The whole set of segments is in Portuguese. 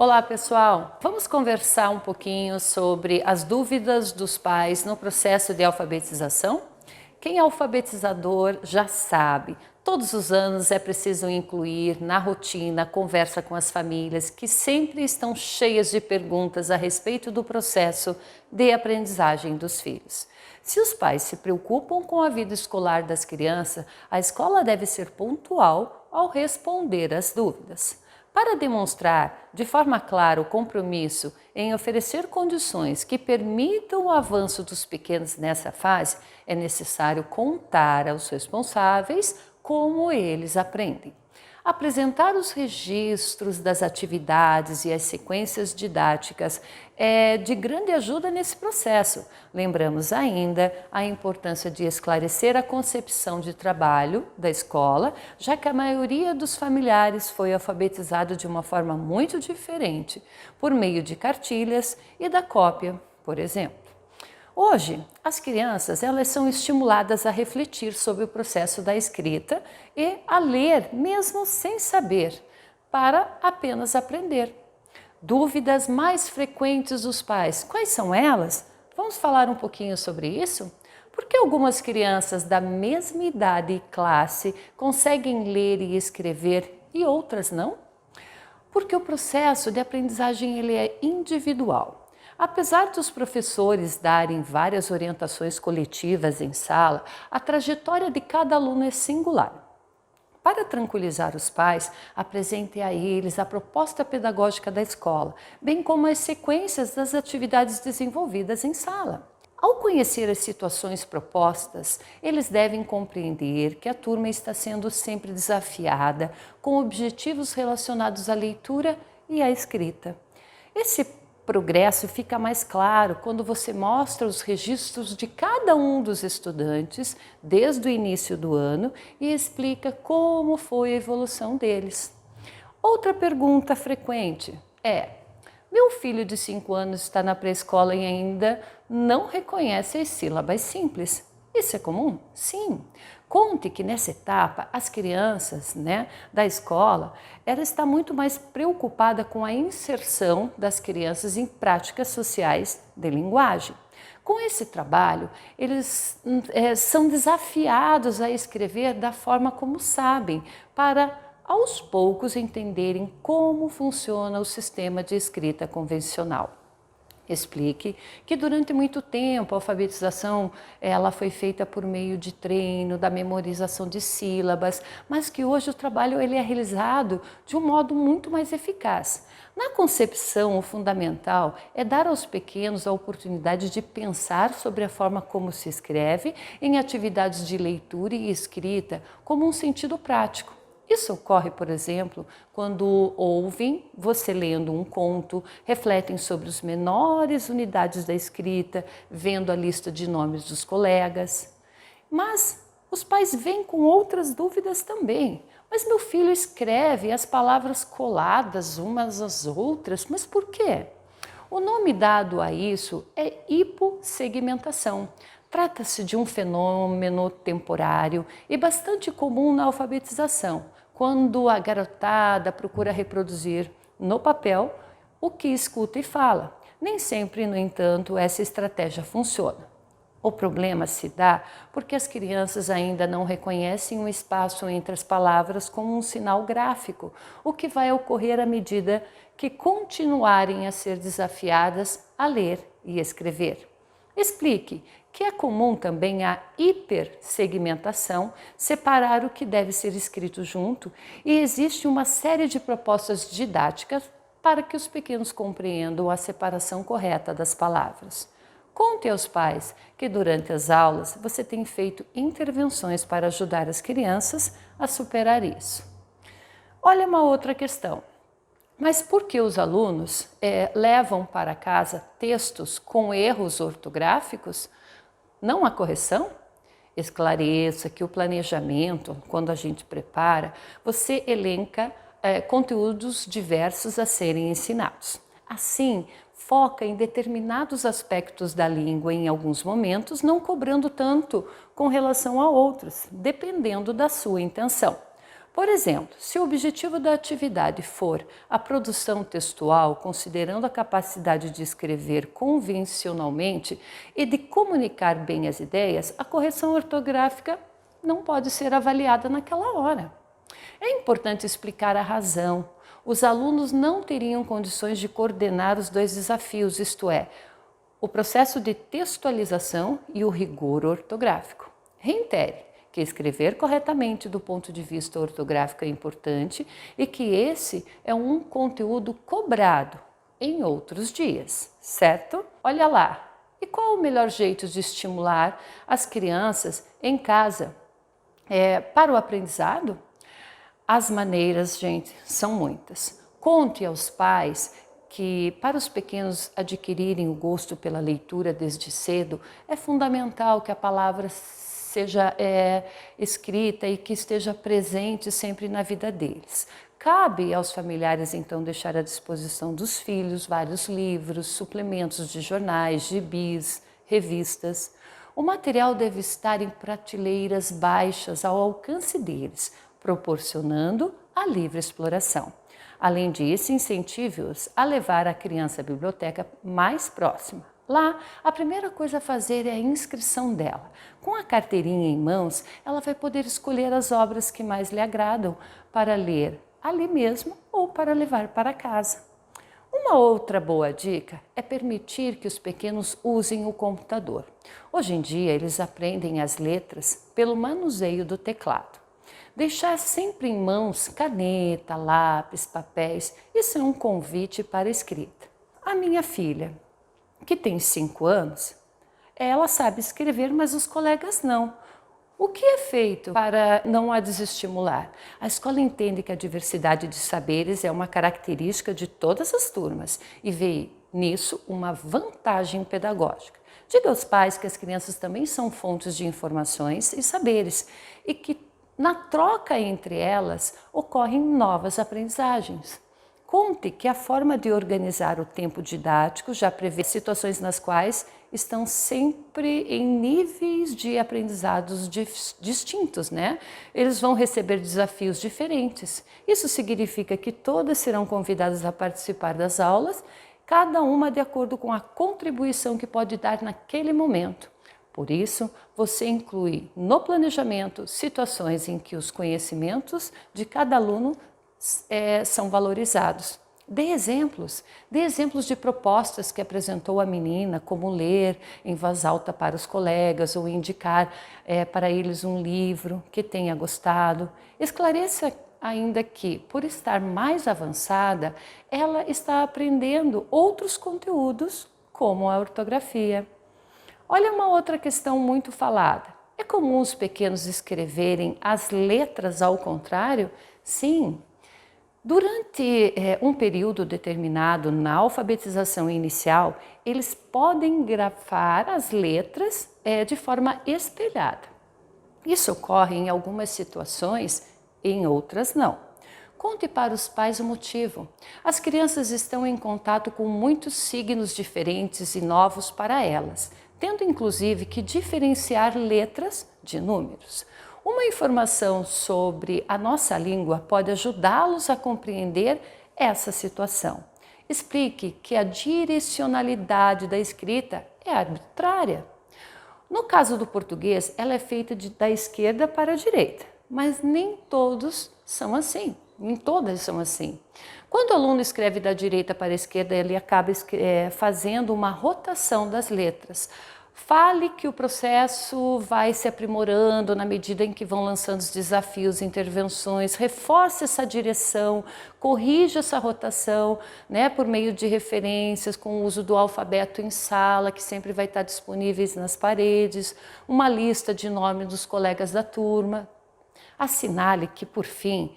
Olá pessoal, vamos conversar um pouquinho sobre as dúvidas dos pais no processo de alfabetização? Quem é alfabetizador já sabe, todos os anos é preciso incluir na rotina a conversa com as famílias que sempre estão cheias de perguntas a respeito do processo de aprendizagem dos filhos. Se os pais se preocupam com a vida escolar das crianças, a escola deve ser pontual ao responder às dúvidas. Para demonstrar de forma clara o compromisso em oferecer condições que permitam o avanço dos pequenos nessa fase, é necessário contar aos responsáveis como eles aprendem. Apresentar os registros das atividades e as sequências didáticas é de grande ajuda nesse processo. Lembramos ainda a importância de esclarecer a concepção de trabalho da escola, já que a maioria dos familiares foi alfabetizado de uma forma muito diferente, por meio de cartilhas e da cópia, por exemplo. Hoje, as crianças elas são estimuladas a refletir sobre o processo da escrita e a ler, mesmo sem saber, para apenas aprender. Dúvidas mais frequentes dos pais, quais são elas? Vamos falar um pouquinho sobre isso? Por que algumas crianças da mesma idade e classe conseguem ler e escrever e outras não? Porque o processo de aprendizagem ele é individual. Apesar dos professores darem várias orientações coletivas em sala, a trajetória de cada aluno é singular. Para tranquilizar os pais, apresente a eles a proposta pedagógica da escola, bem como as sequências das atividades desenvolvidas em sala. Ao conhecer as situações propostas, eles devem compreender que a turma está sendo sempre desafiada com objetivos relacionados à leitura e à escrita. Esse progresso fica mais claro quando você mostra os registros de cada um dos estudantes desde o início do ano e explica como foi a evolução deles. Outra pergunta frequente é: meu filho de 5 anos está na pré-escola e ainda não reconhece as sílabas simples. Isso é comum? Sim. Conte que nessa etapa as crianças da escola ela está muito mais preocupada com a inserção das crianças em práticas sociais de linguagem. Com esse trabalho, eles são desafiados a escrever da forma como sabem, para aos poucos entenderem como funciona o sistema de escrita convencional. Explique que durante muito tempo a alfabetização ela foi feita por meio de treino, da memorização de sílabas, mas que hoje o trabalho ele é realizado de um modo muito mais eficaz. Na concepção, o fundamental é dar aos pequenos a oportunidade de pensar sobre a forma como se escreve em atividades de leitura e escrita como um sentido prático. Isso ocorre, por exemplo, quando ouvem você lendo um conto, refletem sobre as menores unidades da escrita, vendo a lista de nomes dos colegas. Mas os pais vêm com outras dúvidas também. Mas meu filho escreve as palavras coladas umas às outras, mas por quê? O nome dado a isso é hipossegmentação. Trata-se de um fenômeno temporário e bastante comum na alfabetização, quando a garotada procura reproduzir no papel o que escuta e fala. Nem sempre, no entanto, essa estratégia funciona. O problema se dá porque as crianças ainda não reconhecem um espaço entre as palavras como um sinal gráfico, o que vai ocorrer à medida que continuarem a ser desafiadas a ler e escrever. Explique que é comum também a hipersegmentação, separar o que deve ser escrito junto, e existe uma série de propostas didáticas para que os pequenos compreendam a separação correta das palavras. Conte aos pais que durante as aulas você tem feito intervenções para ajudar as crianças a superar isso. Olha uma outra questão. Mas por que os alunos levam para casa textos com erros ortográficos? Não há correção? Esclareça que o planejamento, quando a gente prepara, você elenca conteúdos diversos a serem ensinados. Assim, foca em determinados aspectos da língua em alguns momentos, não cobrando tanto com relação a outros, dependendo da sua intenção. Por exemplo, se o objetivo da atividade for a produção textual, considerando a capacidade de escrever convencionalmente e de comunicar bem as ideias, a correção ortográfica não pode ser avaliada naquela hora. É importante explicar a razão. Os alunos não teriam condições de coordenar os dois desafios, isto é, o processo de textualização e o rigor ortográfico. Reitere que escrever corretamente do ponto de vista ortográfico é importante e que esse é um conteúdo cobrado em outros dias, certo? Olha lá, e qual o melhor jeito de estimular as crianças em casa para o aprendizado? As maneiras, gente, são muitas. Conte aos pais que para os pequenos adquirirem o gosto pela leitura desde cedo, é fundamental que a palavra seja escrita e que esteja presente sempre na vida deles. Cabe aos familiares, então, deixar à disposição dos filhos vários livros, suplementos de jornais, gibis, revistas. O material deve estar em prateleiras baixas ao alcance deles, proporcionando a livre exploração. Além disso, incentive-os a levar a criança à biblioteca mais próxima. Lá, a primeira coisa a fazer é a inscrição dela. Com a carteirinha em mãos, ela vai poder escolher as obras que mais lhe agradam para ler ali mesmo ou para levar para casa. Uma outra boa dica é permitir que os pequenos usem o computador. Hoje em dia, eles aprendem as letras pelo manuseio do teclado. Deixar sempre em mãos caneta, lápis, papéis, isso é um convite para a escrita. A minha filha, que tem 5 anos, ela sabe escrever, mas os colegas não. O que é feito para não a desestimular? A escola entende que a diversidade de saberes é uma característica de todas as turmas e vê nisso uma vantagem pedagógica. Diga aos pais que as crianças também são fontes de informações e saberes e que na troca entre elas ocorrem novas aprendizagens. Conte que a forma de organizar o tempo didático já prevê situações nas quais estão sempre em níveis de aprendizados distintos, né? Eles vão receber desafios diferentes. Isso significa que todas serão convidadas a participar das aulas, cada uma de acordo com a contribuição que pode dar naquele momento. Por isso, você inclui no planejamento situações em que os conhecimentos de cada aluno são valorizados. Dê exemplos de propostas que apresentou a menina, como ler em voz alta para os colegas ou indicar para eles um livro que tenha gostado. Esclareça ainda que, por estar mais avançada, ela está aprendendo outros conteúdos, como a ortografia. Olha uma outra questão muito falada. É comum os pequenos escreverem as letras ao contrário? Sim. Durante um período determinado na alfabetização inicial, eles podem grafar as letras de forma espelhada. Isso ocorre em algumas situações, em outras não. Conte para os pais o motivo. As crianças estão em contato com muitos signos diferentes e novos para elas, tendo inclusive que diferenciar letras de números. Uma informação sobre a nossa língua pode ajudá-los a compreender essa situação. Explique que a direcionalidade da escrita é arbitrária. No caso do português, ela é feita da esquerda para a direita, mas nem todos são assim, nem todas são assim. Quando o aluno escreve da direita para a esquerda, ele acaba fazendo uma rotação das letras. Fale que o processo vai se aprimorando na medida em que vão lançando os desafios, intervenções, reforce essa direção, corrija essa rotação, né, por meio de referências, com o uso do alfabeto em sala, que sempre vai estar disponíveis nas paredes, uma lista de nomes dos colegas da turma. Assinale que, por fim,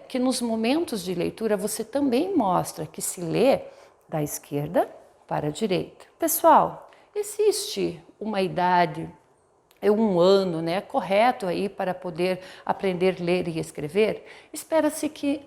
que nos momentos de leitura você também mostra que se lê da esquerda para a direita. Pessoal, existe uma idade, um ano, né, correto aí para poder aprender a ler e escrever? Espera-se que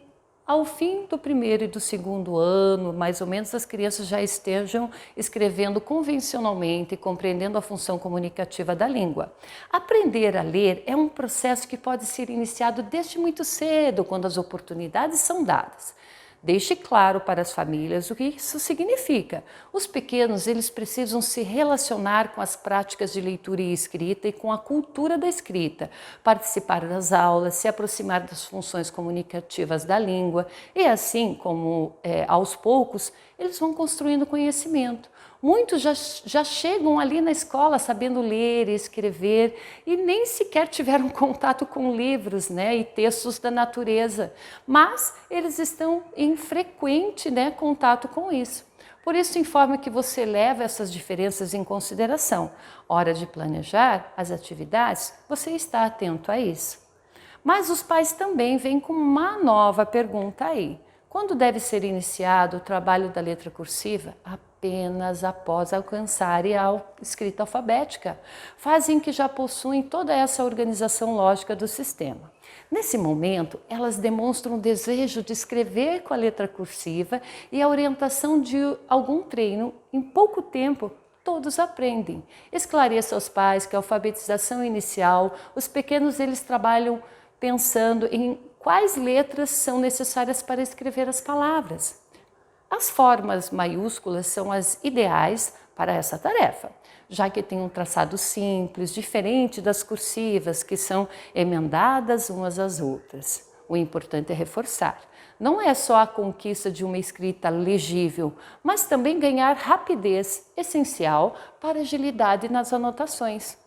ao fim do primeiro e do segundo ano, mais ou menos, as crianças já estejam escrevendo convencionalmente e compreendendo a função comunicativa da língua. Aprender a ler é um processo que pode ser iniciado desde muito cedo, quando as oportunidades são dadas. Deixe claro para as famílias o que isso significa. Os pequenos, eles precisam se relacionar com as práticas de leitura e escrita e com a cultura da escrita, participar das aulas, se aproximar das funções comunicativas da língua e assim como aos poucos eles vão construindo conhecimento. Muitos já chegam ali na escola sabendo ler e escrever e nem sequer tiveram contato com livros, né, e textos da natureza, mas eles estão em frequente, né, contato com isso. Por isso, informe que você leva essas diferenças em consideração. Hora de planejar as atividades, você está atento a isso. Mas os pais também vêm com uma nova pergunta aí. Quando deve ser iniciado o trabalho da letra cursiva? Apenas após alcançarem a escrita alfabética. Fazem que já possuem toda essa organização lógica do sistema. Nesse momento, elas demonstram o desejo de escrever com a letra cursiva e a orientação de algum treino. Em pouco tempo, todos aprendem. Esclareça aos pais que a alfabetização inicial, os pequenos eles trabalham pensando em quais letras são necessárias para escrever as palavras. As formas maiúsculas são as ideais para essa tarefa, já que tem um traçado simples, diferente das cursivas, que são emendadas umas às outras. O importante é reforçar. Não é só a conquista de uma escrita legível, mas também ganhar rapidez, essencial para agilidade nas anotações.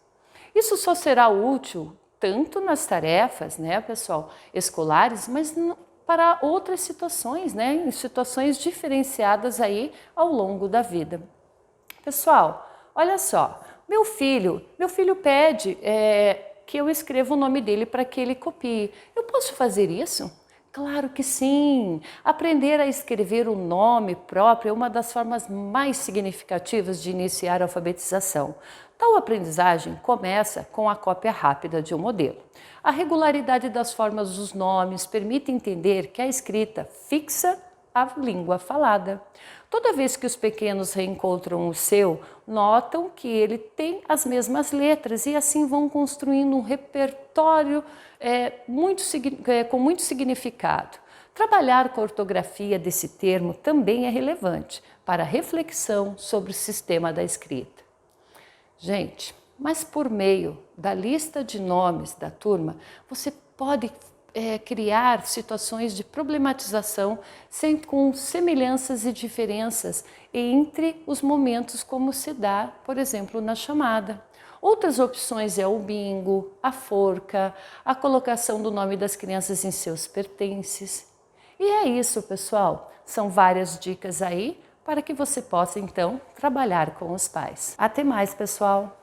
Isso só será útil tanto nas tarefas, né, pessoal, escolares, mas para outras situações, né, em situações diferenciadas aí ao longo da vida. Pessoal, olha só, meu filho pede que eu escreva o nome dele para que ele copie. Eu posso fazer isso? Claro que sim! Aprender a escrever o nome próprio é uma das formas mais significativas de iniciar a alfabetização. Tal aprendizagem começa com a cópia rápida de um modelo. A regularidade das formas dos nomes permite entender que a escrita fixa a língua falada. Toda vez que os pequenos reencontram o seu, notam que ele tem as mesmas letras e assim vão construindo um repertório com muito significado. Trabalhar com a ortografia desse termo também é relevante para a reflexão sobre o sistema da escrita. Gente, mas por meio da lista de nomes da turma, você pode criar situações de problematização com semelhanças e diferenças entre os momentos como se dá, por exemplo, na chamada. Outras opções é o bingo, a forca, a colocação do nome das crianças em seus pertences. E é isso, pessoal. São várias dicas aí para que você possa, então, trabalhar com os pais. Até mais, pessoal!